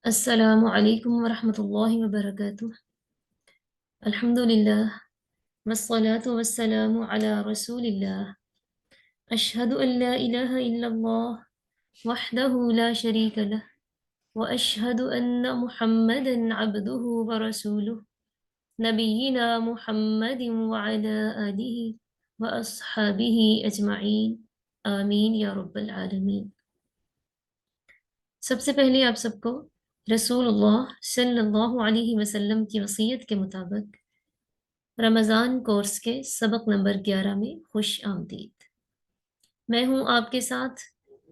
السلام علیکم ورحمۃ اللہ وبرکاتہ۔ الحمد للہ والصلاة والسلام علی رسول اللہ۔ اشہد ان لا الہ الا اللہ وحدہ لا شریک لہ واشہد ان محمدا عبدہ ورسولہ نبینا محمد وعلی آلہ واصحابہ اجمعین آمین یا رب العالمین۔ سب سے پہلے آپ سب کو رسول اللہ صلی اللہ علیہ وسلم کی وصیت کے مطابق رمضان کورس کے سبق نمبر 11 میں خوش آمدید۔ میں ہوں آپ کے ساتھ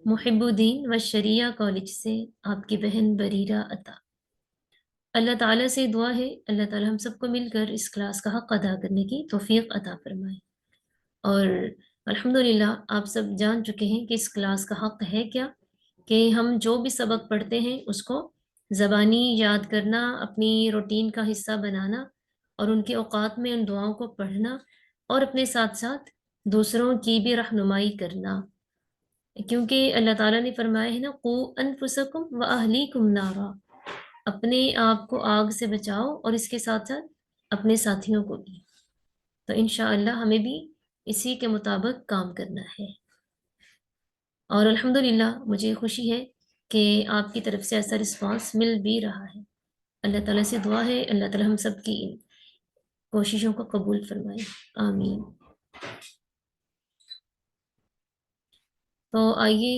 محب الدین و شریعہ کالج سے آپ کی بہن بریرہ عطا۔ اللہ تعالیٰ سے دعا ہے اللہ تعالیٰ ہم سب کو مل کر اس کلاس کا حق ادا کرنے کی توفیق عطا فرمائے۔ اور الحمدللہ آپ سب جان چکے ہیں کہ اس کلاس کا حق ہے کیا، کہ ہم جو بھی سبق پڑھتے ہیں اس کو زبانی یاد کرنا، اپنی روٹین کا حصہ بنانا، اور ان کے اوقات میں ان دعاؤں کو پڑھنا، اور اپنے ساتھ ساتھ دوسروں کی بھی رہنمائی کرنا، کیونکہ اللہ تعالیٰ نے فرمایا ہے نا، قو انفسکم و اہلیکم نارا، اپنے آپ کو آگ سے بچاؤ اور اس کے ساتھ ساتھ اپنے ساتھیوں کو بھی۔ تو انشاءاللہ ہمیں بھی اسی کے مطابق کام کرنا ہے۔ اور الحمدللہ مجھے خوشی ہے کہ آپ کی طرف سے ایسا رسپانس مل بھی رہا ہے۔ اللہ تعالیٰ سے دعا ہے اللہ تعالیٰ ہم سب کی ان کوششوں کو قبول فرمائے، آمین۔ تو آئیے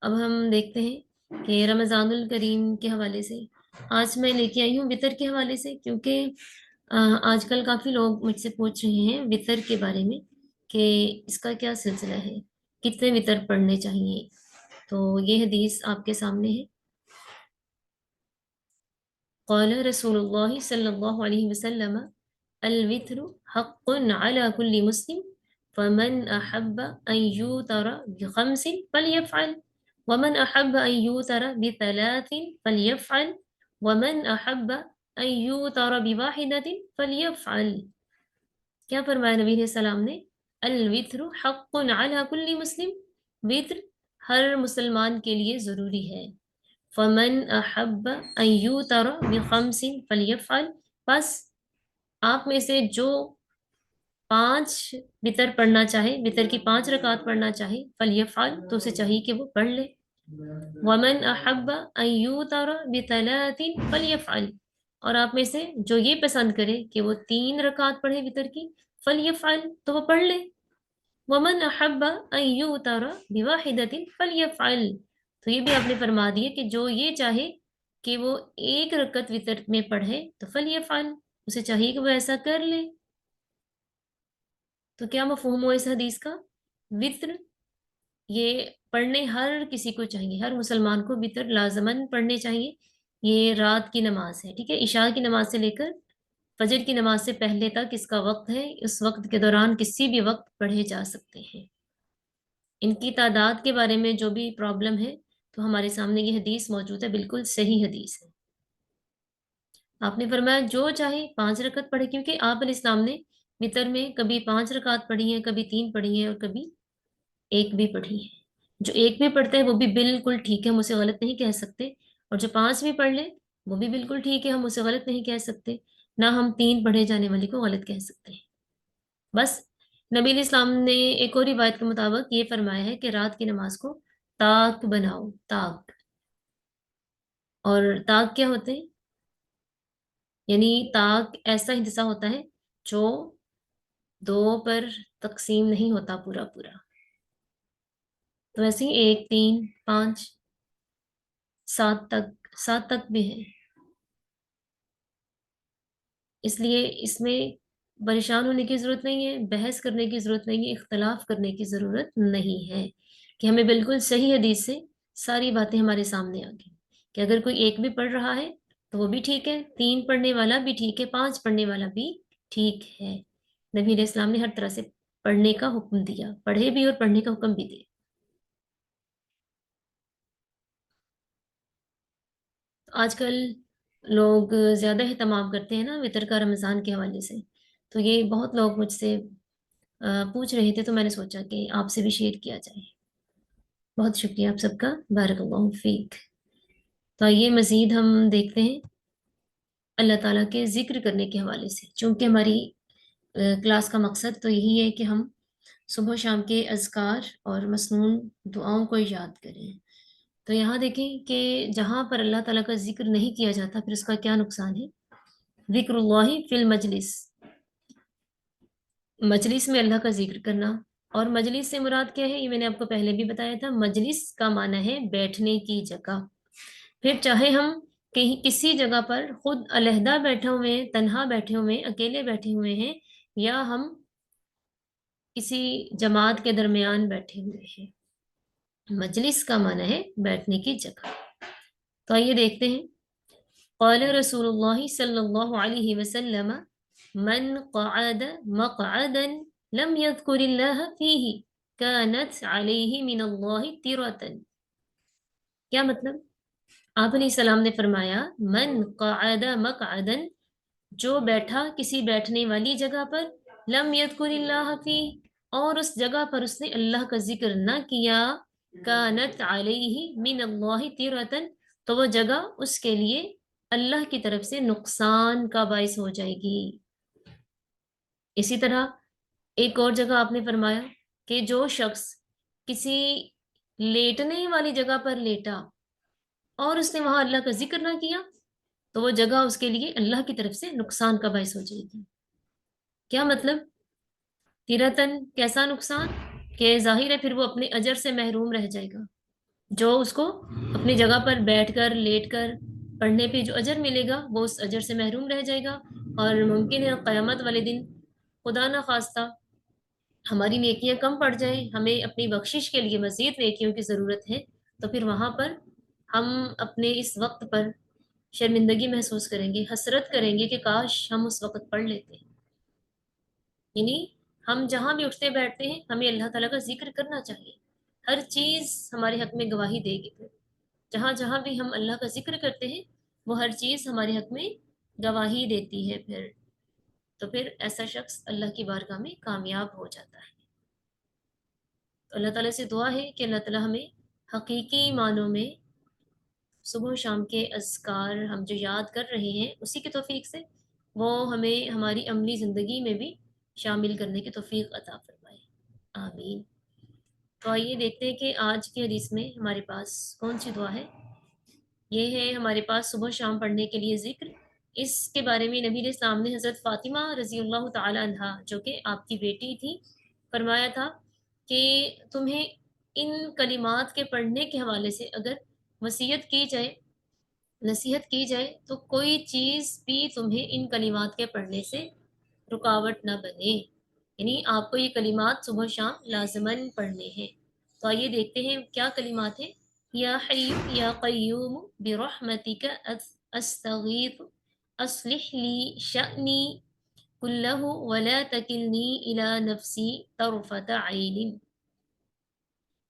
اب ہم دیکھتے ہیں کہ رمضان الکریم کے حوالے سے آج میں لے کے آئی ہوں وطر کے حوالے سے، کیونکہ آج کل کافی لوگ مجھ سے پوچھ رہے ہیں وطر کے بارے میں کہ اس کا کیا سلسلہ ہے، کتنے وطر پڑھنے چاہیے۔ تو یہ حدیث آپ کے سامنے ہے۔ قال رسول اللہ صلی اللہ علیہ وسلم الوتر حق على كل مسلم فمن احب ان يوتر بخمس فليفعل ومن احب ان يوتر بثلاث فليفعل ومن احب ان يوتر بواحدة فليفعل۔ کیا فرمایا نبی علیہ السلام نے؟ الوتر حق علی کل مسلم، وتر ہر مسلمان کے لیے ضروری ہے۔ فمن احب ان یوتر بخمس فلیفعل، بس آپ میں سے جو 5 وتر پڑھنا چاہے، وتر کی 5 رکعت پڑھنا چاہے، فلیفعل، تو اسے چاہیے کہ وہ پڑھ لے۔ ومن احب ان یوتر بثلاث فلیفعل، اور آپ میں سے جو یہ پسند کرے کہ وہ 3 رکعت پڑھے وتر کی، فلیفعل، تو وہ پڑھ لے۔ ومن احب ان یوتر بواحدۃ فلیفعل، تو یہ بھی آپ نے فرما دیا کہ جو یہ چاہے کہ وہ 1 رکعت وتر میں پڑھے تو فلیفعل، اسے چاہیے کہ وہ ایسا کر لے۔ تو کیا مفہوم ہوا اس حدیث کا؟ وتر یہ پڑھنے ہر کسی کو چاہیے، ہر مسلمان کو وتر لازماً پڑھنے چاہیے۔ یہ رات کی نماز ہے، ٹھیک ہے، عشاء کی نماز سے لے کر فجر کی نماز سے پہلے تک اس کا وقت ہے، اس وقت کے دوران کسی بھی وقت پڑھے جا سکتے ہیں۔ ان کی تعداد کے بارے میں جو بھی پرابلم ہے تو ہمارے سامنے یہ حدیث موجود ہے، بالکل صحیح حدیث ہے۔ آپ نے فرمایا جو چاہے 5 رکعت پڑھے، کیونکہ آپ علیہ السلام نے وتر میں کبھی 5 رکعت پڑھی ہیں، کبھی 3 پڑھی ہیں، اور کبھی 1 بھی پڑھی ہے۔ جو 1 بھی پڑھتے ہیں وہ بھی بالکل ٹھیک ہے، ہم اسے غلط نہیں کہہ سکتے، اور جو 5 بھی پڑھ لیں وہ بھی بالکل ٹھیک ہے، ہم اسے غلط نہیں کہہ سکتے، نہ ہم 3 پڑھے جانے والی کو غلط کہہ سکتے ہیں۔ بس نبی علیہ السلام نے ایک اور روایت کے مطابق یہ فرمایا ہے کہ رات کی نماز کو طاق بناؤ، طاق۔ اور طاق کیا ہوتے ہیں؟ یعنی طاق ایسا حصہ ہوتا ہے جو 2 پر تقسیم نہیں ہوتا پورا پورا، تو ایسے ہی 1 3 5 7 تک بھی ہے۔ اس لیے اس میں پریشان ہونے کی ضرورت نہیں ہے، بحث کرنے کی ضرورت نہیں ہے، اختلاف کرنے کی ضرورت نہیں ہے، کہ ہمیں بالکل صحیح حدیث سے ساری باتیں ہمارے سامنے آ گئی کہ اگر کوئی 1 بھی پڑھ رہا ہے تو وہ بھی ٹھیک ہے، 3 پڑھنے والا بھی ٹھیک ہے، 5 پڑھنے والا بھی ٹھیک ہے۔ نبی علیہ السلام نے ہر طرح سے پڑھنے کا حکم دیا، پڑھے بھی اور پڑھنے کا حکم بھی دیا۔ آج کل لوگ زیادہ اہتمام کرتے ہیں نا وطر کا رمضان کے حوالے سے، تو یہ بہت لوگ مجھ سے پوچھ رہے تھے، تو میں نے سوچا کہ آپ سے بھی شیئر کیا جائے۔ بہت شکریہ آپ سب کا، بارک اللہ فیک۔ تو آئیے مزید ہم دیکھتے ہیں اللہ تعالیٰ کے ذکر کرنے کے حوالے سے، چونکہ ہماری کلاس کا مقصد تو یہی ہے کہ ہم صبح و شام کے اذکار اور مسنون دعاؤں کو یاد کریں۔ تو یہاں دیکھیں کہ جہاں پر اللہ تعالیٰ کا ذکر نہیں کیا جاتا پھر اس کا کیا نقصان ہے۔ ذکر اللہ فی المجلس، مجلس میں اللہ کا ذکر کرنا، اور مجلس سے مراد کیا ہے، یہ میں نے آپ کو پہلے بھی بتایا تھا، مجلس کا معنی ہے بیٹھنے کی جگہ۔ پھر چاہے ہم کہیں کسی جگہ پر خود علیحدہ بیٹھے ہوئے ہیں، تنہا بیٹھے ہوئے ہیں، اکیلے بیٹھے ہوئے ہیں، یا ہم کسی جماعت کے درمیان بیٹھے ہوئے ہیں، مجلس کا معنی ہے بیٹھنے کی جگہ۔ تو آئیے دیکھتے ہیں، قال رسول اللہ صلی اللہ علیہ وسلم من قعد مقعدا لم يذكر اللہ فیہ كانت علیہ من اللہ ترۃ۔ کیا مطلب؟ آپ علیہ السلام نے فرمایا من قعد مقعدا، جو بیٹھا کسی بیٹھنے والی جگہ پر، لم یذکر اللہ فی، اور اس جگہ پر اس نے اللہ کا ذکر نہ کیا، کانت علیہ من اللہ ترۃ، تو وہ جگہ اس کے لیے اللہ کی طرف سے نقصان کا باعث ہو جائے گی۔ اسی طرح ایک اور جگہ آپ نے فرمایا کہ جو شخص کسی لیٹنے والی جگہ پر لیٹا اور اس نے وہاں اللہ کا ذکر نہ کیا تو وہ جگہ اس کے لیے اللہ کی طرف سے نقصان کا باعث ہو جائے گی۔ کیا مطلب؟ تیرتن، کیسا نقصان کہ ظاہر ہے پھر وہ اپنے اجر سے محروم رہ جائے گا، جو اس کو اپنی جگہ پر بیٹھ کر لیٹ کر پڑھنے پہ جو اجر ملے گا وہ اس اجر سے محروم رہ جائے گا، اور ممکن ہے قیامت والے دن خدا نہ خواستہ ہماری نیکیاں کم پڑ جائیں، ہمیں اپنی بخشش کے لیے مزید نیکیوں کی ضرورت ہے، تو پھر وہاں پر ہم اپنے اس وقت پر شرمندگی محسوس کریں گے، حسرت کریں گے کہ کاش ہم اس وقت پڑھ لیتے۔ یعنی ہم جہاں بھی اٹھتے بیٹھتے ہیں ہمیں اللہ تعالیٰ کا ذکر کرنا چاہیے، ہر چیز ہمارے حق میں گواہی دے گی، پھر جہاں جہاں بھی ہم اللہ کا ذکر کرتے ہیں وہ ہر چیز ہمارے حق میں گواہی دیتی ہے، پھر ایسا شخص اللہ کی بارگاہ میں کامیاب ہو جاتا ہے۔ تو اللہ تعالیٰ سے دعا ہے کہ اللہ تعالیٰ ہمیں حقیقی معنوں میں صبح و شام کے اذکار ہم جو یاد کر رہے ہیں اسی کی توفیق سے وہ ہمیں ہماری عملی زندگی میں بھی شامل کرنے کی توفیق عطا فرمائے، آمین۔ تو آئیے دیکھتے ہیں کہ آج کی حدیث میں ہمارے پاس کون سی دعا ہے۔ یہ ہے ہمارے پاس صبح و شام پڑھنے کے لیے ذکر۔ اس کے بارے میں نبی علیہ السلام نے حضرت فاطمہ رضی اللہ تعالی عنہا جو کہ آپ کی بیٹی تھی فرمایا تھا کہ تمہیں ان کلمات کے پڑھنے کے حوالے سے اگر وصیت کی جائے، نصیحت کی جائے تو کوئی چیز بھی تمہیں ان کلمات کے پڑھنے سے رکاوٹ نہ بنے، یعنی آپ کو یہ کلمات صبح شام لازماً پڑھنے ہیں۔ تو آئیے دیکھتے ہیں کیا کلمات ہیں۔ یا حی یا قیوم برحمتک استغیث اصلح لی شأنی کلہ ولا تکلنی الی نفسی طرفۃ عین۔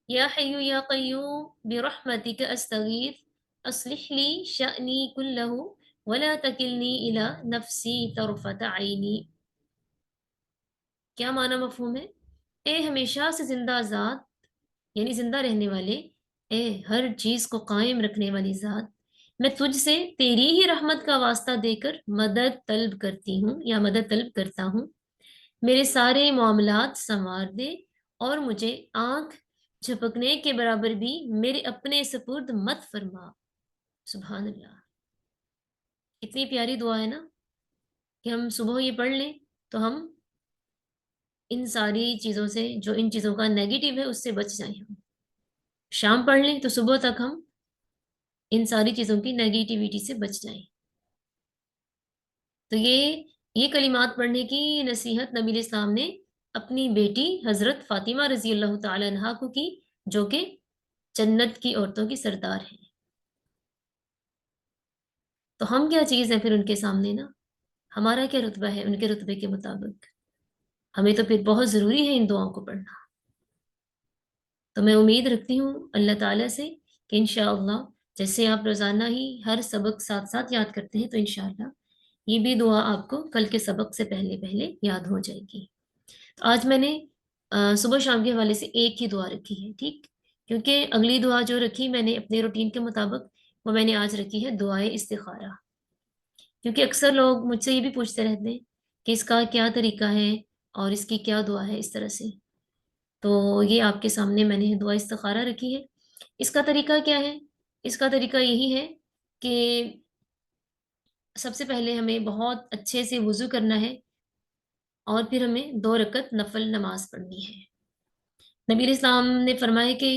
یا حی یا قیوم برحمتک استغیث اصلح لی شأنی کلہ ولا تکلنی الی نفسی طرفۃ عین۔ کیا معنی مفہوم ہے؟ اے ہمیشہ سے زندہ ذات، یعنی زندہ رہنے والے، اے ہر چیز کو قائم رکھنے والی ذات، میں تجھ سے تیری ہی رحمت کا واسطہ دے کر مدد طلب کرتی ہوں یا مدد طلب کرتا ہوں، میرے سارے معاملات سنوار دے اور مجھے آنکھ جھپکنے کے برابر بھی میرے اپنے سپرد مت فرما۔ سبحان اللہ، اتنی پیاری دعا ہے نا کہ ہم صبح یہ پڑھ لیں تو ہم ان ساری چیزوں سے، جو ان چیزوں کا نیگیٹو ہے اس سے بچ جائیں، ہم شام پڑھ لیں تو صبح تک ہم ان ساری چیزوں کی نیگیٹیوٹی سے بچ جائیں۔ تو یہ کلمات پڑھنے کی نصیحت نبی علیہ السلام نے اپنی بیٹی حضرت فاطمہ رضی اللہ تعالی عنہا کو کی، جو کہ جنت کی عورتوں کی سردار ہیں۔ تو ہم کیا چیز ہیں پھر ان کے سامنے نا، ہمارا کیا رتبہ ہے ان کے رتبے کے مطابق؟ ہمیں تو پھر بہت ضروری ہے ان دعاؤں کو پڑھنا۔ تو میں امید رکھتی ہوں اللہ تعالیٰ سے کہ انشاءاللہ جیسے آپ روزانہ ہی ہر سبق ساتھ ساتھ یاد کرتے ہیں تو انشاءاللہ یہ بھی دعا آپ کو کل کے سبق سے پہلے پہلے یاد ہو جائے گی۔ تو آج میں نے صبح شام کے حوالے سے ایک ہی دعا رکھی ہے، ٹھیک، کیونکہ اگلی دعا جو رکھی میں نے اپنے روٹین کے مطابق وہ میں نے آج رکھی ہے دعائے استخارہ، کیونکہ اکثر لوگ مجھ سے یہ بھی پوچھتے رہتے ہیں کہ اس کا کیا طریقہ ہے اور اس کی کیا دعا ہے اس طرح سے. تو یہ آپ کے سامنے میں نے دعا استخارہ رکھی ہے. اس کا طریقہ کیا ہے؟ اس کا طریقہ یہی ہے کہ سب سے پہلے ہمیں بہت اچھے سے وضو کرنا ہے اور پھر ہمیں 2 رکعت نفل نماز پڑھنی ہے. نبی علیہ السلام نے فرمایا کہ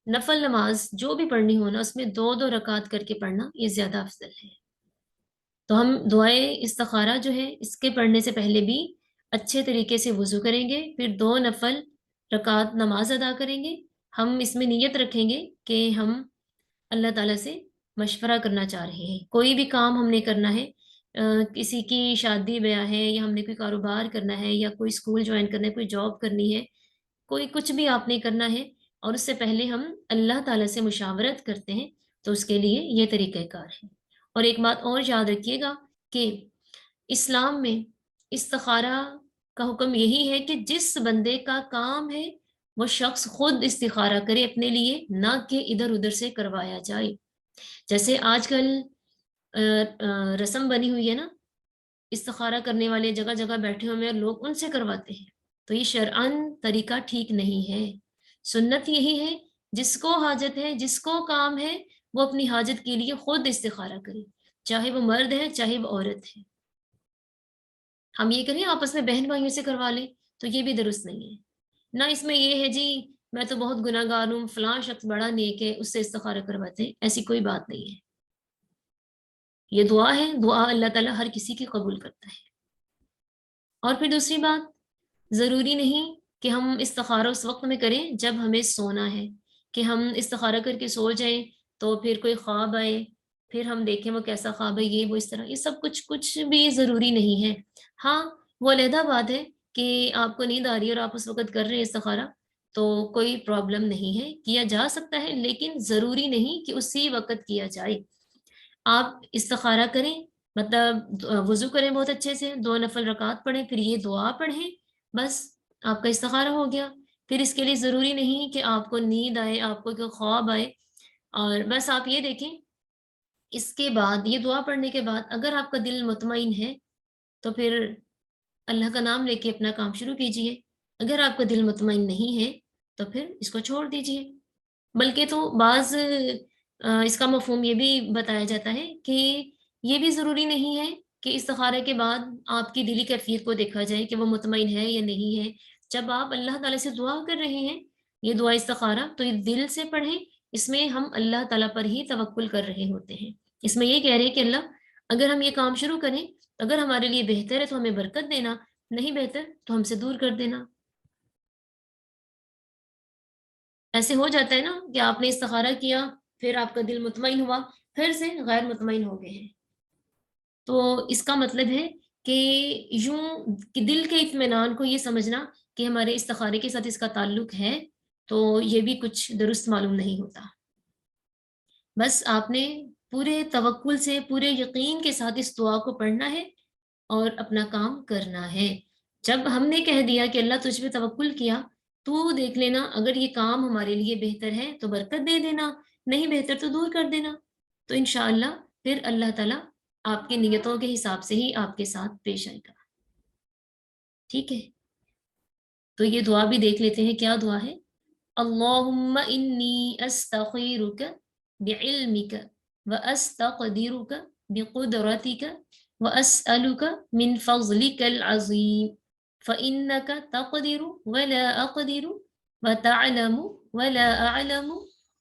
نفل نماز جو بھی پڑھنی ہو نا اس میں 2 رکعت کر کے پڑھنا یہ زیادہ افضل ہے. تو ہم دعائے استخارہ جو ہے اس کے پڑھنے سے پہلے بھی اچھے طریقے سے وضو کریں گے، پھر 2 نفل رکعت نماز ادا کریں گے. ہم اس میں نیت رکھیں گے کہ ہم اللہ تعالیٰ سے مشورہ کرنا چاہ رہے ہیں. کوئی بھی کام ہم نے کرنا ہے، کسی کی شادی بیاہ ہے، یا ہم نے کوئی کاروبار کرنا ہے، یا کوئی اسکول جوائن کرنا ہے، کوئی جاب کرنی ہے، کوئی کچھ بھی آپ نے کرنا ہے، اور اس سے پہلے ہم اللہ تعالیٰ سے مشاورت کرتے ہیں، تو اس کے لیے یہ طریقہ کار ہے. اور ایک بات اور یاد رکھیے گا کہ اسلام میں استخارہ کا حکم یہی ہے کہ جس بندے کا کام ہے وہ شخص خود استخارہ کرے اپنے لیے، نہ کہ ادھر ادھر سے کروایا جائے. جیسے آج کل رسم بنی ہوئی ہے نا، استخارہ کرنے والے جگہ جگہ بیٹھے ہوئے ہیں، لوگ ان سے کرواتے ہیں. تو یہ شرعاً طریقہ ٹھیک نہیں ہے. سنت یہی ہے جس کو حاجت ہے، جس کو کام ہے، وہ اپنی حاجت کے لیے خود استخارہ کرے، چاہے وہ مرد ہے چاہے وہ عورت ہے. ہم یہ کریں آپس میں بہن بھائیوں سے کروا لیں تو یہ بھی درست نہیں ہے. نہ اس میں یہ ہے جی میں تو بہت گناہ گار ہوں، فلاں شخص بڑا نیک ہے اس سے استخارہ کرواتے ہیں، ایسی کوئی بات نہیں ہے. یہ دعا ہے، دعا اللہ تعالیٰ ہر کسی کی قبول کرتا ہے. اور پھر دوسری بات، ضروری نہیں کہ ہم استخارہ اس وقت میں کریں جب ہمیں سونا ہے، کہ ہم استخارہ کر کے سو جائیں تو پھر کوئی خواب آئے، پھر ہم دیکھیں وہ کیسا خواب ہے، یہ وہ اس طرح، یہ سب کچھ بھی ضروری نہیں ہے. ہاں وہ علیحدہ بات ہے کہ آپ کو نیند آ رہی ہے اور آپ اس وقت کر رہے ہیں استخارہ، تو کوئی پرابلم نہیں ہے، کیا جا سکتا ہے، لیکن ضروری نہیں کہ اسی وقت کیا جائے. آپ استخارہ کریں، مطلب وضو کریں بہت اچھے سے، 2 نفل رکعت پڑھیں، پھر یہ دعا پڑھیں، بس آپ کا استخارہ ہو گیا. پھر اس کے لیے ضروری نہیں کہ آپ کو نیند آئے، آپ کو کوئی خواب آئے. اور بس آپ یہ دیکھیں اس کے بعد، یہ دعا پڑھنے کے بعد اگر آپ کا دل مطمئن ہے تو پھر اللہ کا نام لے کے اپنا کام شروع کیجئے. اگر آپ کا دل مطمئن نہیں ہے تو پھر اس کو چھوڑ دیجئے. بلکہ تو بعض اس کا مفہوم یہ بھی بتایا جاتا ہے کہ یہ بھی ضروری نہیں ہے کہ استخارے کے بعد آپ کی دلی کیفیت کو دیکھا جائے کہ وہ مطمئن ہے یا نہیں ہے. جب آپ اللہ تعالیٰ سے دعا کر رہے ہیں، یہ دعا استخارہ، تو یہ دل سے پڑھیں. اس میں ہم اللہ تعالیٰ پر ہی توکل کر رہے ہوتے ہیں. اس میں یہ کہہ رہے ہیں کہ اللہ اگر ہم یہ کام شروع کریں، اگر ہمارے لیے بہتر ہے تو ہمیں برکت دینا، نہیں بہتر تو ہم سے دور کر دینا. ایسے ہو جاتا ہے نا کہ آپ نے استخارہ کیا، پھر آپ کا دل مطمئن ہوا، پھر سے غیر مطمئن ہو گئے ہیں. تو اس کا مطلب ہے کہ یوں کہ دل کے اطمینان کو یہ سمجھنا کہ ہمارے استخارے کے ساتھ اس کا تعلق ہے، تو یہ بھی کچھ درست معلوم نہیں ہوتا. بس آپ نے پورے توکل سے، پورے یقین کے ساتھ اس دعا کو پڑھنا ہے اور اپنا کام کرنا ہے. جب ہم نے کہہ دیا کہ اللہ تجھ پہ توکل کیا، تو دیکھ لینا اگر یہ کام ہمارے لیے بہتر ہے تو برکت دے دینا، نہیں بہتر تو دور کر دینا. تو انشاءاللہ پھر اللہ تعالیٰ آپ کی نیتوں کے حساب سے ہی آپ کے ساتھ پیش آئے گا. ٹھیک ہے، تو یہ دعا بھی دیکھ لیتے ہیں کیا دعا ہے. اللہم انی استخیرک بعلمک واستقدرک بقدرتک واسألک من فضلک العظیم فإنک تقدر ولا اقدر وتعلم ولا اعلم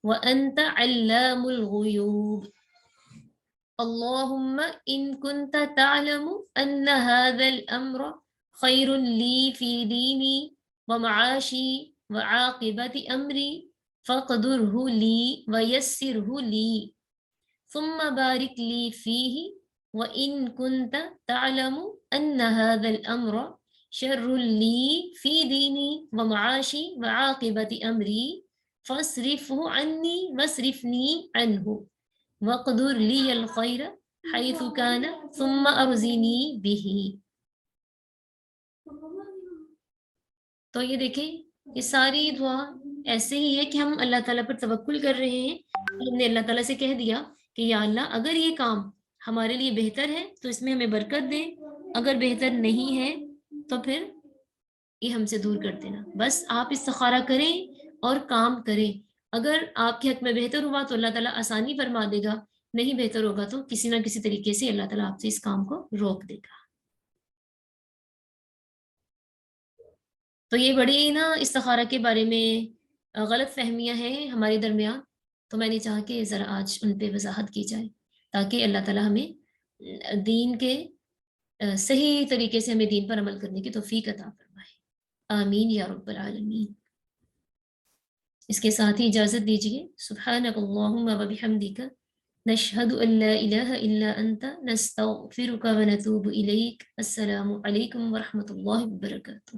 وانت علام الغیوب. اللهم إن كنت تعلم أن هذا الأمر خير لي في ديني ومعاشي وعاقبة أمري فاقدره لي ويسره لي ثم بارك لي فيه. وإن كنت تعلم أن هذا الأمر شر لي في ديني ومعاشي وعاقبة أمري فاصرفه عني واصرفني عنه وَقْدُرْ لِيَ الْخَيْرَ حَيْثُ كَانَ ثُمَّ أَرْزِنِي بِهِ. تو یہ دیکھیں یہ ساری دعا ایسے ہی ہے کہ ہم اللہ تعالیٰ پر توکل کر رہے ہیں، اور ہم نے اللہ تعالیٰ سے کہہ دیا کہ یا اللہ اگر یہ کام ہمارے لیے بہتر ہے تو اس میں ہمیں برکت دے، اگر بہتر نہیں ہے تو پھر یہ ہم سے دور کر دینا. بس آپ استخارہ کریں اور کام کریں. اگر آپ کے حق میں بہتر ہوا تو اللہ تعالیٰ آسانی فرما دے گا، نہیں بہتر ہوگا تو کسی نہ کسی طریقے سے اللہ تعالیٰ آپ سے اس کام کو روک دے گا. تو یہ بڑی نا استخارہ کے بارے میں غلط فہمیاں ہیں ہمارے درمیان، تو میں نے چاہا کہ ذرا آج ان پہ وضاحت کی جائے تاکہ اللہ تعالیٰ ہمیں دین کے صحیح طریقے سے ہمیں دین پر عمل کرنے کی توفیق عطا فرمائے. آمین یا رب العالمین. اس کے ساتھ ہی اجازت دیجیے. سبحانک اللہم و بحمدک نشہد ان لا الہ الا انت نستغفرک و نتوب الیک. السلام علیکم ورحمۃ اللہ وبرکاتہ.